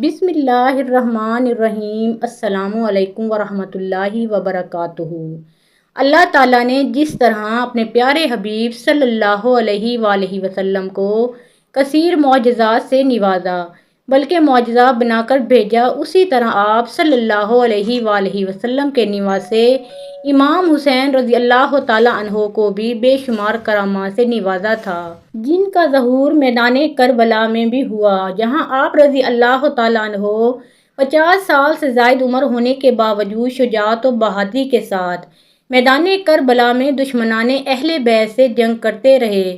بسم اللہ الرحمن الرحیم۔ السلام علیکم ورحمۃ اللہ وبرکاتہ۔ اللہ تعالیٰ نے جس طرح اپنے پیارے حبیب صلی اللہ علیہ وآلہ وسلم کو کثیر معجزات سے نوازا، بلکہ معجزہ بنا کر بھیجا، اسی طرح آپ صلی اللہ علیہ وآلہ وسلم کے نواسے امام حسین رضی اللہ تعالیٰ عنہ کو بھی بے شمار کرامات سے نوازا تھا، جن کا ظہور میدان کربلا میں بھی ہوا، جہاں آپ رضی اللہ تعالیٰ عنہ 50 سال سے زائد عمر ہونے کے باوجود شجاعت و بہادری کے ساتھ میدان کربلا میں دشمنان اہل بیت سے جنگ کرتے رہے۔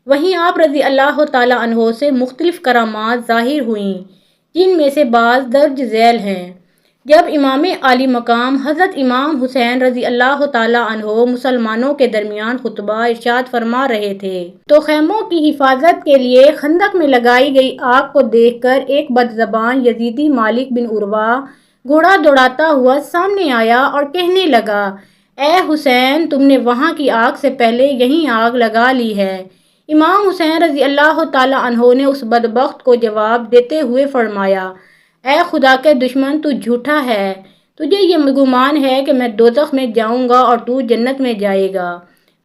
وہیں آپ رضی اللہ تعالیٰ عنہ سے مختلف کرامات ظاہر ہوئیں، جن میں سے بعض درج ذیل ہیں۔ جب امام عالی مقام حضرت امام حسین رضی اللہ تعالیٰ عنہ مسلمانوں کے درمیان خطبہ ارشاد فرما رہے تھے تو خیموں کی حفاظت کے لیے خندق میں لگائی گئی آگ کو دیکھ کر ایک بدزبان یزیدی مالک بن عروہ گھوڑا دوڑاتا ہوا سامنے آیا اور کہنے لگا، اے حسین، تم نے وہاں کی آگ سے پہلے یہیں آگ لگا لی ہے۔ امام حسین رضی اللہ تعالیٰ عنہ نے اس بدبخت کو جواب دیتے ہوئے فرمایا، اے خدا کے دشمن، تو جھوٹا ہے، تجھے یہ گمان ہے کہ میں دوزخ میں جاؤں گا اور تو جنت میں جائے گا۔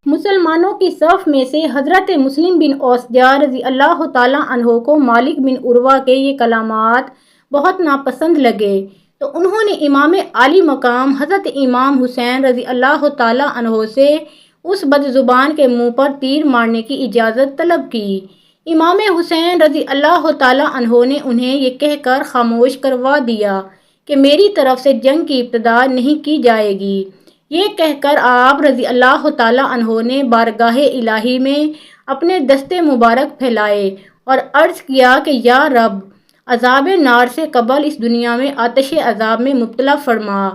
مسلمانوں کی صف میں سے حضرت مسلم بن اوسجا رضی اللہ تعالیٰ عنہ کو مالک بن عروہ کے یہ کلمات بہت ناپسند لگے، تو انہوں نے امام عالی مقام حضرت امام حسین رضی اللہ تعالیٰ عنہ سے اس بدزبان کے منہ پر تیر مارنے کی اجازت طلب کی۔ امام حسین رضی اللہ تعالیٰ عنہ نے انہیں یہ کہہ کر خاموش کروا دیا کہ میری طرف سے جنگ کی ابتدا نہیں کی جائے گی۔ یہ کہہ کر آپ رضی اللہ تعالیٰ عنہ نے بارگاہ الہی میں اپنے دستے مبارک پھیلائے اور عرض کیا کہ یا رب، عذاب نار سے قبل اس دنیا میں آتش عذاب میں مبتلا فرما۔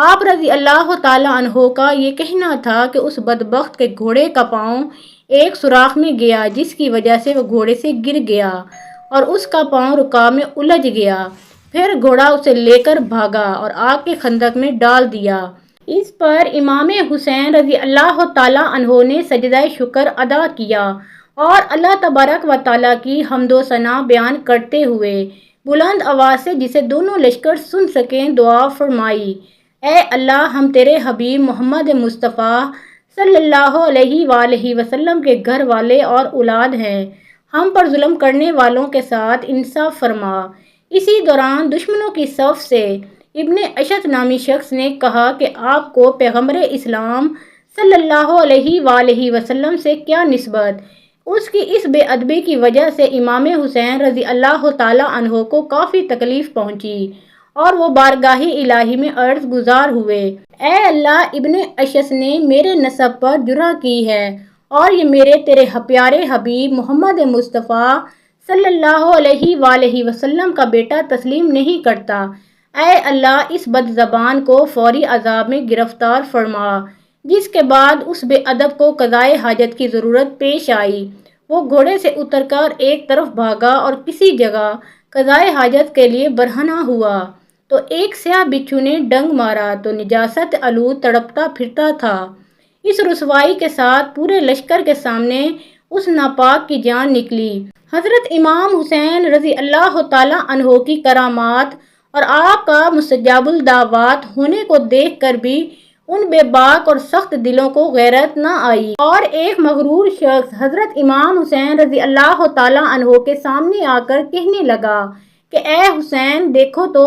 آپ رضی اللہ تعالیٰ عنہ کا یہ کہنا تھا کہ اس بدبخت کے گھوڑے کا پاؤں ایک سوراخ میں گیا، جس کی وجہ سے وہ گھوڑے سے گر گیا اور اس کا پاؤں رکاب میں الجھ گیا۔ پھر گھوڑا اسے لے کر بھاگا اور آگ کے خندق میں ڈال دیا۔ اس پر امام حسین رضی اللہ تعالیٰ عنہ نے سجدہ شکر ادا کیا اور اللہ تبارک و تعالیٰ کی حمد و ثنا بیان کرتے ہوئے بلند آواز سے، جسے دونوں لشکر سن سکیں، دعا فرمائی، اے اللہ، ہم تیرے حبیب محمد مصطفیٰ صلی اللہ علیہ وآلہ وسلم کے گھر والے اور اولاد ہیں، ہم پر ظلم کرنے والوں کے ساتھ انصاف فرما۔ اسی دوران دشمنوں کی صف سے ابن اشت نامی شخص نے کہا کہ آپ کو پیغمبر اسلام صلی اللہ علیہ وآلہ وسلم سے کیا نسبت؟ اس کی اس بے ادبی کی وجہ سے امام حسین رضی اللہ تعالیٰ عنہ کو کافی تکلیف پہنچی اور وہ بارگاہ الہی میں عرض گزار ہوئے، اے اللہ، ابن اشس نے میرے نسب پر جرح کی ہے اور یہ میرے تیرے پیارے حبیب محمد مصطفیٰ صلی اللہ علیہ وآلہ وسلم کا بیٹا تسلیم نہیں کرتا۔ اے اللہ، اس بد زبان کو فوری عذاب میں گرفتار فرما۔ جس کے بعد اس بے ادب کو قضائے حاجت کی ضرورت پیش آئی۔ وہ گھوڑے سے اتر کر ایک طرف بھاگا اور کسی جگہ قضائے حاجت کے لیے برہنہ ہوا تو ایک سیاہ بچھو نے ڈنگ مارا تو نجاست آلود تڑپتا پھرتا تھا۔ اس رسوائی کے ساتھ پورے لشکر کے سامنے اس ناپاک کی جان نکلی۔ حضرت امام حسین رضی اللہ تعالیٰ عنہ کی کرامات اور آپ کا مستجاب الدعوات ہونے کو دیکھ کر بھی ان بے باک اور سخت دلوں کو غیرت نہ آئی اور ایک مغرور شخص حضرت امام حسین رضی اللہ تعالیٰ عنہ کے سامنے آ کر کہنے لگا کہ اے حسین، دیکھو تو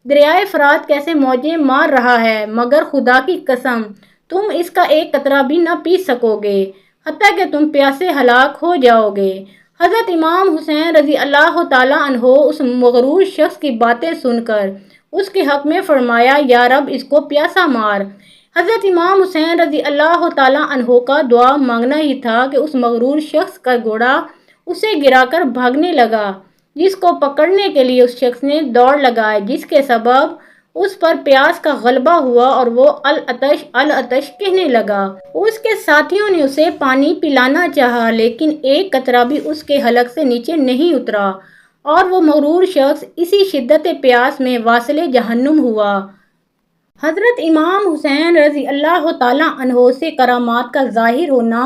دریائے فرات کیسے موجیں مار رہا ہے، مگر خدا کی قسم تم اس کا ایک قطرہ بھی نہ پی سکو گے، حتیٰ کہ تم پیاسے ہلاک ہو جاؤ گے۔ حضرت امام حسین رضی اللہ تعالیٰ عنہ اس مغرور شخص کی باتیں سن کر اس کے حق میں فرمایا، یا رب، اس کو پیاسا مار۔ حضرت امام حسین رضی اللہ تعالیٰ عنہ کا دعا مانگنا ہی تھا کہ اس مغرور شخص کا گھوڑا اسے گرا کر بھاگنے لگا، جس کو پکڑنے کے لیے اس شخص نے دوڑ لگائی، جس کے سبب اس پر پیاس کا غلبہ ہوا اور وہ العطش العطش کہنے لگا۔ اس کے ساتھیوں نے اسے پانی پلانا چاہا، لیکن ایک قطرہ بھی اس کے حلق سے نیچے نہیں اترا اور وہ مغرور شخص اسی شدت پیاس میں واصل جہنم ہوا۔ حضرت امام حسین رضی اللہ تعالیٰ عنہ سے کرامات کا ظاہر ہونا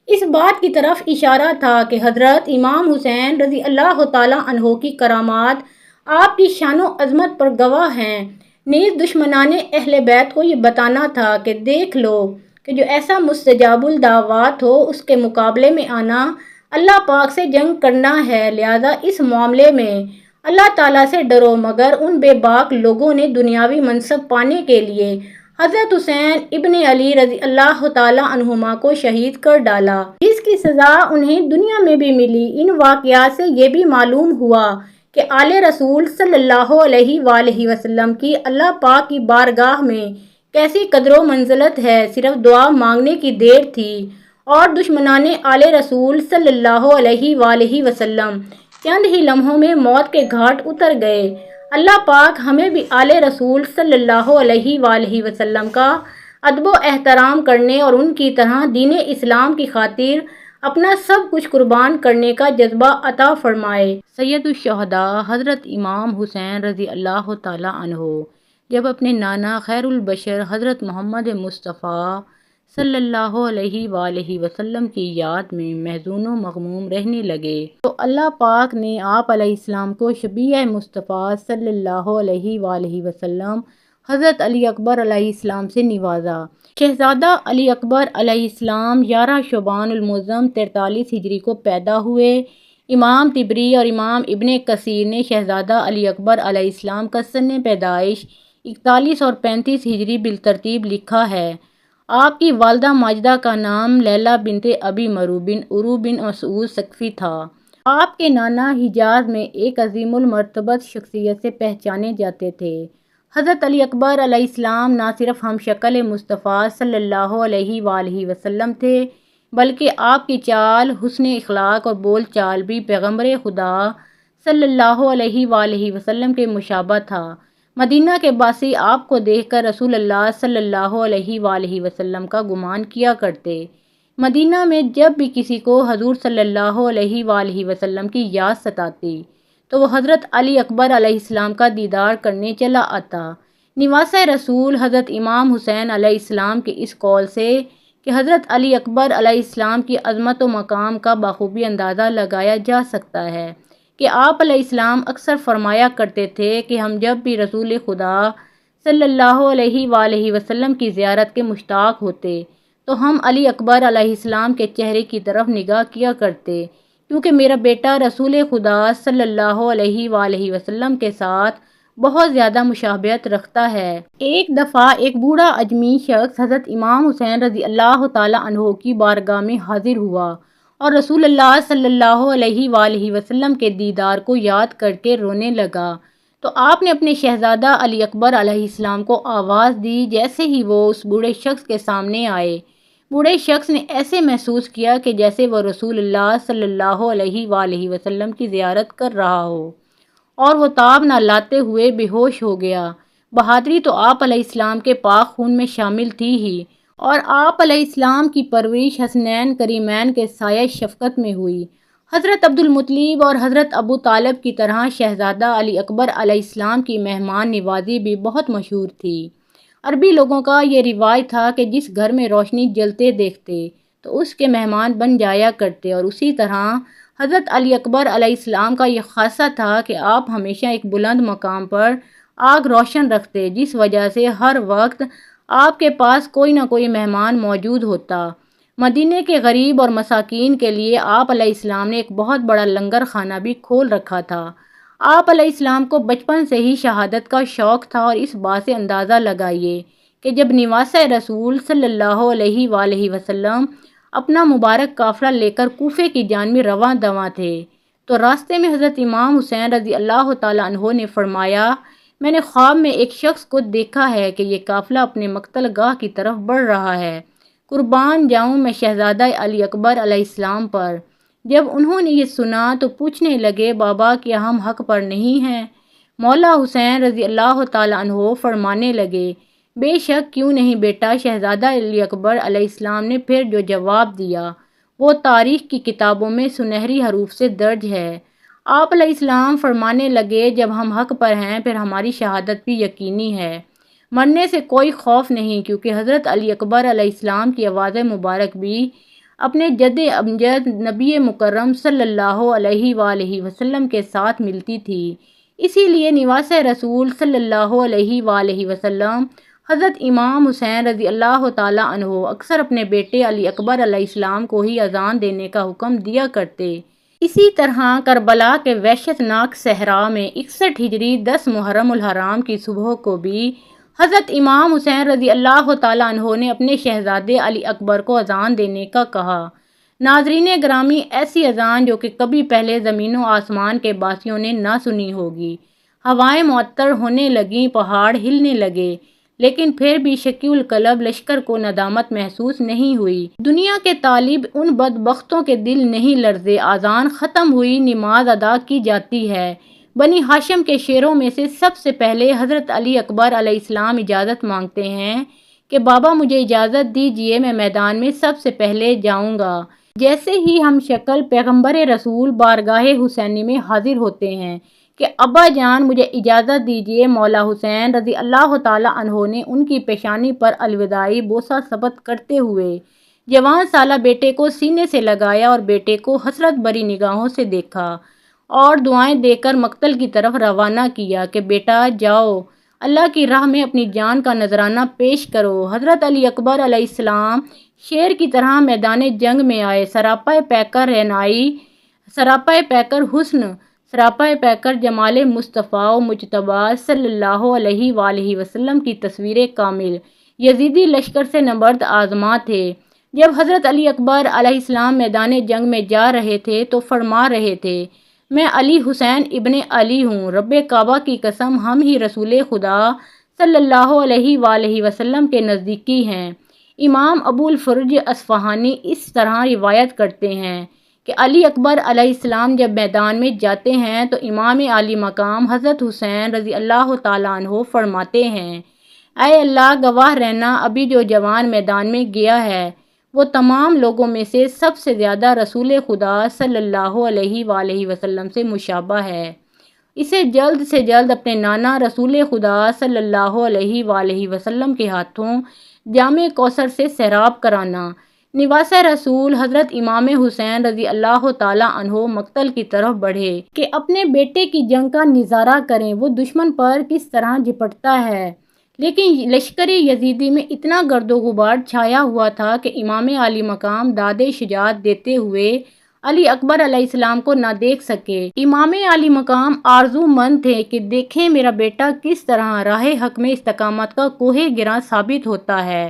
اس بات کی طرف اشارہ تھا کہ حضرت امام حسین رضی اللہ تعالیٰ عنہ کی کرامات آپ کی شان و عظمت پر گواہ ہیں۔ نیز دشمنان اہل بیت کو یہ بتانا تھا کہ دیکھ لو کہ جو ایسا مستجاب الدعوات ہو اس کے مقابلے میں آنا اللہ پاک سے جنگ کرنا ہے، لہذا اس معاملے میں اللہ تعالیٰ سے ڈرو۔ مگر ان بے باک لوگوں نے دنیاوی منصب پانے کے لیے حضرت حسین ابن علی رضی اللہ تعالیٰ عنہما کو شہید کر ڈالا، جس کی سزا انہیں دنیا میں بھی ملی۔ ان واقعات سے یہ بھی معلوم ہوا کہ آل رسول صلی اللہ علیہ وآلہ وسلم کی اللہ پاک کی بارگاہ میں کیسی قدر و منزلت ہے، صرف دعا مانگنے کی دیر تھی اور دشمنان آل رسول صلی اللہ علیہ وآلہ وسلم چند ہی لمحوں میں موت کے گھاٹ اتر گئے۔ اللہ پاک ہمیں بھی آل رسول صلی اللہ علیہ وآلہ وسلم کا ادب و احترام کرنے اور ان کی طرح دین اسلام کی خاطر اپنا سب کچھ قربان کرنے کا جذبہ عطا فرمائے۔ سید الشہداء حضرت امام حسین رضی اللہ تعالیٰ عنہ جب اپنے نانا خیر البشر حضرت محمد مصطفیٰ صلی اللہ علیہ وآلہ وسلم کی یاد میں محزون و مغموم رہنے لگے تو اللہ پاک نے آپ علیہ السلام کو شبیہ مصطفیٰ صلی اللہ علیہ وآلہ وسلم حضرت علی اکبر علیہ السلام سے نوازا۔ شہزادہ علی اکبر علیہ السلام 11 شعبان المعظم 43 ہجری کو پیدا ہوئے۔ امام طبری اور امام ابن کثیر نے شہزادہ علی اکبر علیہ السلام کا سن پیدائش 41 اور 35 ہجری بالترتیب لکھا ہے۔ آپ کی والدہ ماجدہ کا نام لیلہ بنت ابی مرو بن عروہ بن مسعود ثقفی تھا۔ آپ کے نانا حجاز میں ایک عظیم المرتبت شخصیت سے پہچانے جاتے تھے۔ حضرت علی اکبر علیہ السلام نہ صرف ہم شکل مصطفیٰ صلی اللہ علیہ وآلہ وسلم تھے بلکہ آپ کی چال، حسن اخلاق اور بول چال بھی پیغمبر خدا صلی اللہ علیہ وآلہ وسلم کے مشابہ تھا۔ مدینہ کے باسی آپ کو دیکھ کر رسول اللہ صلی اللہ علیہ وآلہ وسلم کا گمان کیا کرتے۔ مدینہ میں جب بھی کسی کو حضور صلی اللہ علیہ وآلہ وسلم کی یاد ستاتی تو وہ حضرت علی اکبر علیہ السلام کا دیدار کرنے چلا آتا۔ نواسہ رسول حضرت امام حسین علیہ السلام کے اس قول سے کہ حضرت علی اکبر علیہ السلام کی عظمت و مقام کا بخوبی اندازہ لگایا جا سکتا ہے کہ آپ علیہ السلام اکثر فرمایا کرتے تھے کہ ہم جب بھی رسول خدا صلی اللہ علیہ وآلہ وسلم کی زیارت کے مشتاق ہوتے تو ہم علی اکبر علیہ السلام کے چہرے کی طرف نگاہ کیا کرتے، کیونکہ میرا بیٹا رسول خدا صلی اللہ علیہ وآلہ وسلم کے ساتھ بہت زیادہ مشابہت رکھتا ہے۔ ایک دفعہ ایک بوڑھا اجمی شخص حضرت امام حسین رضی اللہ تعالیٰ عنہ کی بارگاہ میں حاضر ہوا اور رسول اللہ صلی اللہ علیہ وآلہ وسلم کے دیدار کو یاد کر کے رونے لگا تو آپ نے اپنے شہزادہ علی اکبر علیہ السلام کو آواز دی۔ جیسے ہی وہ اس بوڑھے شخص کے سامنے آئے، بوڑھے شخص نے ایسے محسوس کیا کہ جیسے وہ رسول اللہ صلی اللہ علیہ وآلہ وسلم کی زیارت کر رہا ہو، اور وہ تاب نہ لاتے ہوئے بے ہوش ہو گیا۔ بہادری تو آپ علیہ السلام کے پاک خون میں شامل تھی ہی، اور آپ علیہ السلام کی پرورش حسنین کریمین کے سایہ شفقت میں ہوئی۔ حضرت عبد المطلب اور حضرت ابو طالب کی طرح شہزادہ علی اکبر علیہ السلام کی مہمان نوازی بھی بہت مشہور تھی۔ عربی لوگوں کا یہ رواج تھا کہ جس گھر میں روشنی جلتے دیکھتے تو اس کے مہمان بن جایا کرتے، اور اسی طرح حضرت علی اکبر علیہ السلام کا یہ خاصہ تھا کہ آپ ہمیشہ ایک بلند مقام پر آگ روشن رکھتے، جس وجہ سے ہر وقت آپ کے پاس کوئی نہ کوئی مہمان موجود ہوتا۔ مدینے کے غریب اور مساکین کے لیے آپ علیہ السلام نے ایک بہت بڑا لنگر خانہ بھی کھول رکھا تھا۔ آپ علیہ السلام کو بچپن سے ہی شہادت کا شوق تھا، اور اس بات سے اندازہ لگائیے کہ جب نواسہ رسول صلی اللہ علیہ وآلہ وسلم اپنا مبارک قافلہ لے کر کوفے کی جانب رواں دواں تھے تو راستے میں حضرت امام حسین رضی اللہ تعالیٰ عنہ نے فرمایا، میں نے خواب میں ایک شخص کو دیکھا ہے کہ یہ قافلہ اپنے مقتل گاہ کی طرف بڑھ رہا ہے، قربان جاؤں میں شہزادہ علی اکبر علیہ السلام پر۔ جب انہوں نے یہ سنا تو پوچھنے لگے، بابا کیا ہم حق پر نہیں ہیں؟ مولا حسین رضی اللہ تعالیٰ عنہ فرمانے لگے، بے شک کیوں نہیں بیٹا۔ شہزادہ علی اکبر علیہ السلام نے پھر جو جواب دیا وہ تاریخ کی کتابوں میں سنہری حروف سے درج ہے۔ آپ علیہ السلام فرمانے لگے، جب ہم حق پر ہیں پھر ہماری شہادت بھی یقینی ہے، مرنے سے کوئی خوف نہیں، کیونکہ حضرت علی اکبر علیہ السلام کی آواز مبارک بھی اپنے جد امجد نبی مکرم صلی اللہ علیہ وآلہ وسلم کے ساتھ ملتی تھی۔ اسی لیے نواس رسول صلی اللہ علیہ وآلہ وسلم حضرت امام حسین رضی اللہ تعالیٰ عنہ اکثر اپنے بیٹے علی اکبر علیہ السلام کو ہی اذان دینے کا حکم دیا کرتے۔ اسی طرح کربلا کے وحشت ناک صحرا میں 61 ہجری 10 محرم الحرام کی صبح کو بھی حضرت امام حسین رضی اللہ تعالیٰ عنہ نے اپنے شہزادے علی اکبر کو اذان دینے کا کہا۔ ناظرین گرامی، ایسی اذان جو کہ کبھی پہلے زمین و آسمان کے باسیوں نے نہ سنی ہوگی۔ ہوائیں معطر ہونے لگیں، پہاڑ ہلنے لگے، لیکن پھر بھی شقی القلب لشکر کو ندامت محسوس نہیں ہوئی۔ دنیا کے طالب ان بدبختوں کے دل نہیں لرزے۔ اذان ختم ہوئی، نماز ادا کی جاتی ہے۔ بنی ہاشم کے شیروں میں سے سب سے پہلے حضرت علی اکبر علیہ السلام اجازت مانگتے ہیں کہ بابا مجھے اجازت دیجیے، میں میدان میں سب سے پہلے جاؤں گا۔ جیسے ہی ہم شکل پیغمبر رسول بارگاہ حسینی میں حاضر ہوتے ہیں کہ ابا جان مجھے اجازت دیجیے، مولا حسین رضی اللہ تعالیٰ عنہ نے ان کی پیشانی پر الوداعی بوسہ ثبت کرتے ہوئے جوان سالہ بیٹے کو سینے سے لگایا اور بیٹے کو حسرت بری نگاہوں سے دیکھا اور دعائیں دے کر مقتل کی طرف روانہ کیا کہ بیٹا جاؤ، اللہ کی راہ میں اپنی جان کا نذرانہ پیش کرو۔ حضرت علی اکبر علیہ السلام شیر کی طرح میدان جنگ میں آئے، سراپا پیکر رعنائی، سراپا پیکر حسن، سراپا پیکر جمال مصطفیٰ و مجتبیٰ صلی اللہ علیہ وآلہ وسلم کی تصویر کامل یزیدی لشکر سے نبرد آزما تھے۔ جب حضرت علی اکبر علیہ السلام میدان جنگ میں جا رہے تھے تو فرما رہے تھے، میں علی حسین ابن علی ہوں، رب کعبہ کی قسم ہم ہی رسول خدا صلی اللہ علیہ وآلہ وسلم کے نزدیکی ہیں۔ امام ابو الفرج اصفہانی اس طرح روایت کرتے ہیں کہ علی اکبر علیہ السلام جب میدان میں جاتے ہیں تو امام عالی مقام حضرت حسین رضی اللہ تعالیٰ عنہ فرماتے ہیں، اے اللہ گواہ رہنا، ابھی جو جوان میدان میں گیا ہے وہ تمام لوگوں میں سے سب سے زیادہ رسول خدا صلی اللہ علیہ وآلہ وسلم سے مشابہ ہے۔ اسے جلد سے جلد اپنے نانا رسول خدا صلی اللہ علیہ وآلہ وسلم کے ہاتھوں جام کوثر سے سیراب کرانا۔ نواس رسول حضرت امام حسین رضی اللہ تعالیٰ عنہ مقتل کی طرف بڑھے کہ اپنے بیٹے کی جنگ کا نظارہ کریں، وہ دشمن پر کس طرح جھپٹتا ہے۔ لیکن لشکر یزیدی میں اتنا گرد و غبار چھایا ہوا تھا کہ امام عالی مقام داد شجاعت دیتے ہوئے علی اکبر علیہ السلام کو نہ دیکھ سکے۔ امام عالی مقام آرزو مند تھے کہ دیکھیں میرا بیٹا کس طرح راہ حق میں استقامت کا کوہ گراں ثابت ہوتا ہے،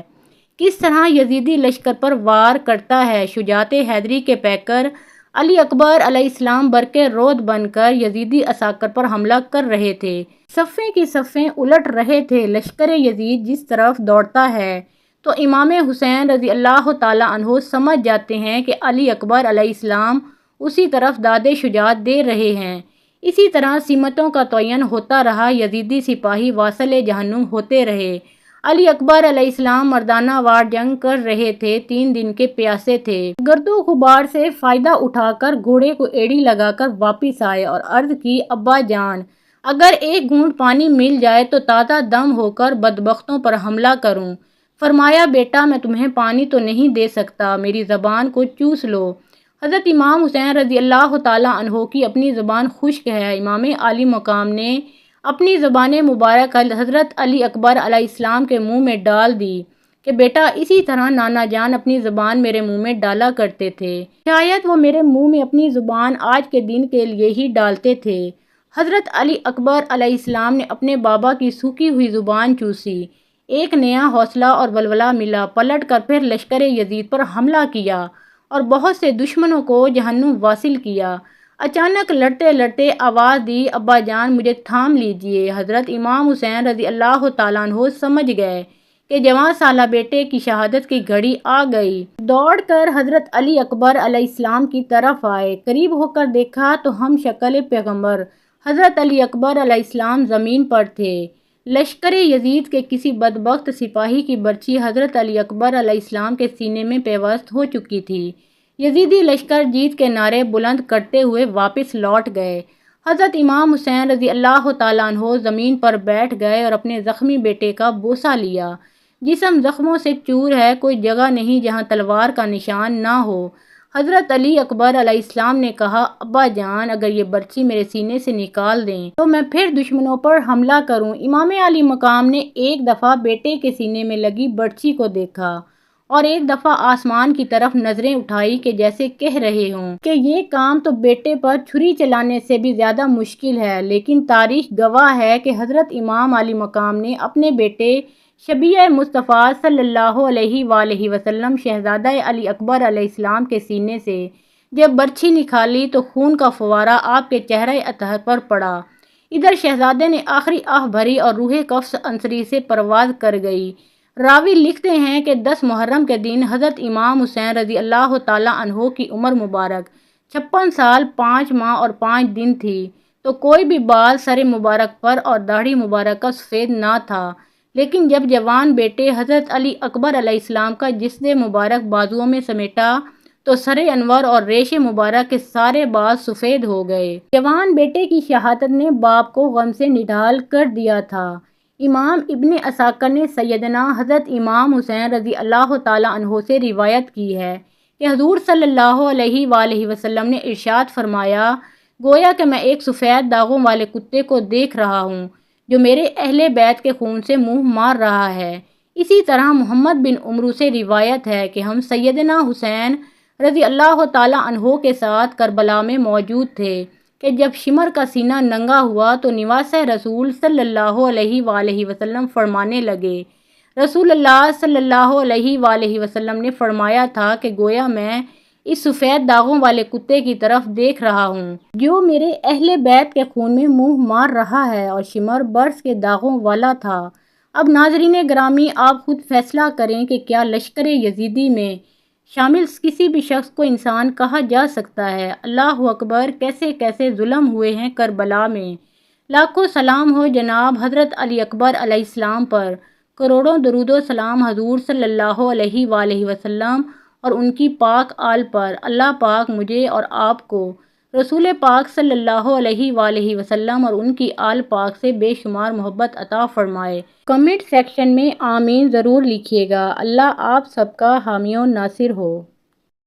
کس طرح یزیدی لشکر پر وار کرتا ہے۔ شجاعت حیدری کے پیکر علی اکبر علیہ السلام برقِ رعد بن کر یزیدی عساکر پر حملہ کر رہے تھے، صفیں کی صفیں الٹ رہے تھے۔ لشکر یزید جس طرف دوڑتا ہے تو امام حسین رضی اللہ تعالیٰ عنہ سمجھ جاتے ہیں کہ علی اکبر علیہ السلام اسی طرف داد شجاعت دے رہے ہیں۔ اسی طرح سمتوں کا تعین ہوتا رہا، یزیدی سپاہی واصل جہنم ہوتے رہے۔ علی اکبر علیہ السلام مردانہ وار جنگ کر رہے تھے، 3 دن کے پیاسے تھے۔ گرد و غبار سے فائدہ اٹھا کر گھوڑے کو ایڑی لگا کر واپس آئے اور عرض کی، ابا جان اگر ایک گھونٹ پانی مل جائے تو تازہ دم ہو کر بدبختوں پر حملہ کروں۔ فرمایا، بیٹا میں تمہیں پانی تو نہیں دے سکتا، میری زبان کو چوس لو۔ حضرت امام حسین رضی اللہ تعالیٰ عنہ کی اپنی زبان خشک ہے۔ امام عالی مقام نے اپنی زبان مبارک حضرت علی اکبر علیہ السلام کے منہ میں ڈال دی کہ بیٹا اسی طرح نانا جان اپنی زبان میرے منہ میں ڈالا کرتے تھے، شاید وہ میرے منہ میں اپنی زبان آج کے دن کے لیے ہی ڈالتے تھے۔ حضرت علی اکبر علیہ السلام نے اپنے بابا کی سوکھی ہوئی زبان چوسی، ایک نیا حوصلہ اور ولولہ ملا، پلٹ کر پھر لشکر یزید پر حملہ کیا اور بہت سے دشمنوں کو جہنم واصل کیا۔ اچانک لڑتے لڑتے آواز دی، ابا جان مجھے تھام لیجئے۔ حضرت امام حسین رضی اللہ تعالیٰ عنہ سمجھ گئے کہ جوان سالہ بیٹے کی شہادت کی گھڑی آ گئی۔ دوڑ کر حضرت علی اکبر علیہ السلام کی طرف آئے، قریب ہو کر دیکھا تو ہم شکل پیغمبر حضرت علی اکبر علیہ السلام زمین پر تھے۔ لشکر یزید کے کسی بدبخت سپاہی کی برچی حضرت علی اکبر علیہ السلام کے سینے میں پیوست ہو چکی تھی۔ یزیدی لشکر جیت کے نعرے بلند کرتے ہوئے واپس لوٹ گئے۔ حضرت امام حسین رضی اللہ تعالیٰ عنہ زمین پر بیٹھ گئے اور اپنے زخمی بیٹے کا بوسہ لیا۔ جسم زخموں سے چور ہے، کوئی جگہ نہیں جہاں تلوار کا نشان نہ ہو۔ حضرت علی اکبر علیہ السلام نے کہا، ابا جان اگر یہ برچی میرے سینے سے نکال دیں تو میں پھر دشمنوں پر حملہ کروں۔ امام علی مقام نے ایک دفعہ بیٹے کے سینے میں لگی برچی کو دیکھا اور ایک دفعہ آسمان کی طرف نظریں اٹھائی کہ جیسے کہہ رہے ہوں کہ یہ کام تو بیٹے پر چھری چلانے سے بھی زیادہ مشکل ہے، لیکن تاریخ گواہ ہے کہ حضرت امام علی مقام نے اپنے بیٹے شبیہ مصطفیٰ صلی اللہ علیہ وآلہ وسلم شہزادہ علی اکبر علیہ السلام کے سینے سے جب برچھی نکالی تو خون کا فوارہ آپ کے چہرہ اطہر پر پڑا۔ ادھر شہزادے نے آخری آہ بھری اور روح قفس انصری سے پرواز کر گئی۔ راوی لکھتے ہیں کہ 10 محرم کے دن حضرت امام حسین رضی اللہ تعالیٰ عنہ کی عمر مبارک 56 سال 5 ماہ اور 5 دن تھی، تو کوئی بھی بال سر مبارک پر اور داڑھی مبارک کا سفید نہ تھا، لیکن جب جوان بیٹے حضرت علی اکبر علیہ السلام کا جسد مبارک بازوؤں میں سمیٹا تو سر انور اور ریش مبارک کے سارے بال سفید ہو گئے۔ جوان بیٹے کی شہادت نے باپ کو غم سے نڈھال کر دیا تھا۔ امام ابن عساکر نے سیدنا حضرت امام حسین رضی اللہ تعالیٰ عنہ سے روایت کی ہے کہ حضور صلی اللہ علیہ وآلہ وسلم نے ارشاد فرمایا، گویا کہ میں ایک سفید داغوں والے کتے کو دیکھ رہا ہوں جو میرے اہل بیت کے خون سے منہ مار رہا ہے۔ اسی طرح محمد بن عمرو سے روایت ہے کہ ہم سیدنا حسین رضی اللہ تعالیٰ عنہ کے ساتھ کربلا میں موجود تھے کہ جب شمر کا سینہ ننگا ہوا تو نواس رسول صلی اللہ علیہ وآلہ وسلم فرمانے لگے۔ رسول اللہ صلی اللہ علیہ وآلہ وسلم نے فرمایا تھا کہ گویا میں اس سفید داغوں والے کتے کی طرف دیکھ رہا ہوں جو میرے اہل بیت کے خون میں منہ مار رہا ہے، اور شمر برس کے داغوں والا تھا۔ اب ناظرین گرامی، آپ خود فیصلہ کریں کہ کیا لشکر یزیدی میں شامل کسی بھی شخص کو انسان کہا جا سکتا ہے؟ اللہ اکبر! کیسے کیسے ظلم ہوئے ہیں کربلا میں۔ لاکھوں سلام ہو جناب حضرت علی اکبر علیہ السلام پر، کروڑوں درود و سلام حضور صلی اللہ علیہ وآلہ وسلم اور ان کی پاک آل پر۔ اللہ پاک مجھے اور آپ کو رسول پاک صلی اللہ علیہ وآلہ وسلم اور ان کی آل پاک سے بے شمار محبت عطا فرمائے۔ کمنٹ سیکشن میں آمین ضرور لکھیے گا۔ اللہ آپ سب کا حامی و ناصر ہو۔